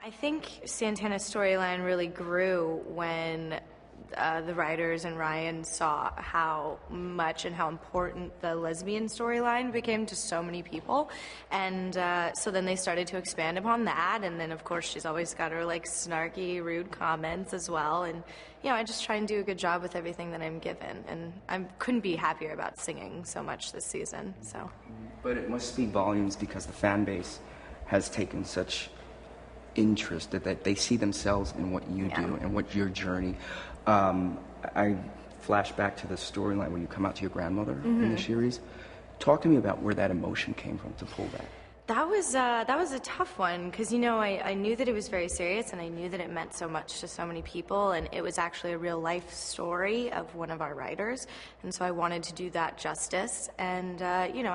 I think Santana's storyline really grew when the writers and Ryan saw how much and how important the lesbian storyline became to so many people, and so then they started to expand upon that. And then of course she's always got her like snarky, rude comments as well, and you know, I just try and do a good job with everything that I'm given, and I couldn't be happier about singing so much this season. So, but it must speak volumes because the fan base has taken such interest that they see themselves in what you do and what your journey. I flash back to the storyline when you come out to your grandmother in the series. Talk to me about where that emotion came from to pull that. That was a tough one because, you know, I knew that it was very serious and I knew that it meant so much to so many people, and it was actually a real life story of one of our writers, and so I wanted to do that justice. And you know,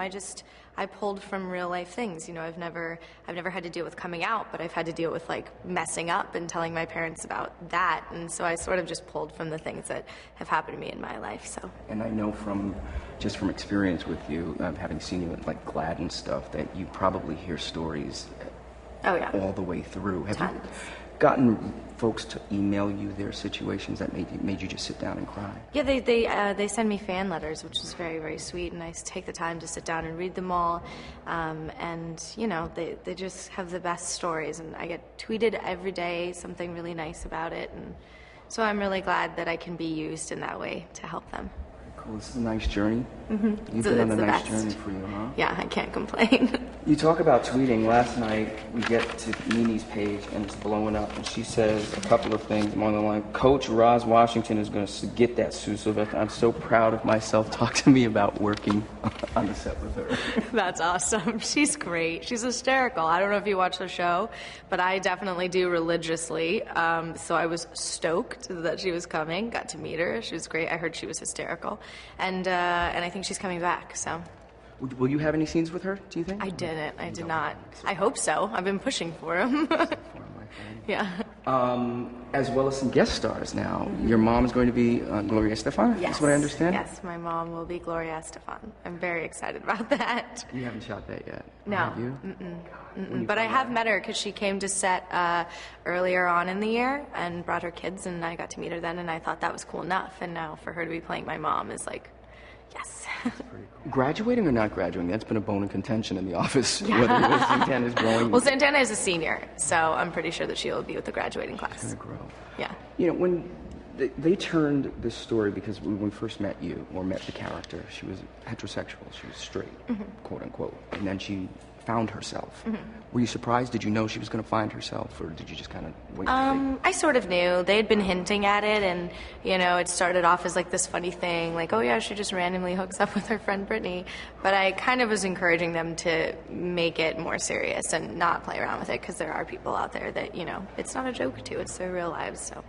I pulled from real life things. You know, I've never had to deal with coming out, but I've had to deal with like messing up and telling my parents about that, and so I sort of just pulled from the things that have happened to me in my life. So. And I know from experience with you, having seen you at like Glad and stuff, that you probably hear stories all the way through. Have you gotten folks to email you their situations that made you just sit down and cry? Yeah, they send me fan letters, which is very, very sweet, and I take the time to sit down and read them all. And you know, they just have the best stories, and I get tweeted every day something really nice about it, and so I'm really glad that I can be used in that way to help them. Cool. This is a nice journey. You've been on a nice journey for you, huh? Yeah, I can't complain. You talk about tweeting. Last night, we get to Nene's page, and it's blowing up, and she says a couple of things along the line. Coach Roz Washington is going to get that Sue Sylvester. I'm so proud of myself. Talk to me about working on the set with her. That's awesome. She's great. She's hysterical. I don't know if you watch the show, but I definitely do religiously. So I was stoked that she was coming. Got to meet her. She was great. I heard she was hysterical. And I think she's coming back, so. Will you have any scenes with her, do you think? I didn't. I did not. I hope so. I've been pushing for him. Yeah. As well as some guest stars now. Your mom is going to be Gloria Estefan, yes. That's what I understand? Yes, my mom will be Gloria Estefan. I'm very excited about that. You haven't shot that yet? No. Have you? But I have met her because she came to set earlier on in the year and brought her kids, and I got to meet her then, and I thought that was cool enough. And now for her to be playing my mom is like, yes. That's pretty cool. Graduating or not graduating, that's been a bone of contention in the office, whether Santana's growing. Well, Santana is a senior, so I'm pretty sure that she will be with the graduating class. She's going to grow. Yeah. You know, when they turned this story, because when we first met you, or met the character, she was heterosexual, she was straight, quote unquote, and then she found herself. Were you surprised? Did you know she was going to find herself, or did you just kind of wait? I sort of knew. They had been hinting at it, and you know, it started off as like this funny thing, like, oh yeah, she just randomly hooks up with her friend Brittany. But I kind of was encouraging them to make it more serious and not play around with it, because there are people out there that, you know, it's not a joke to, it's their real lives. So.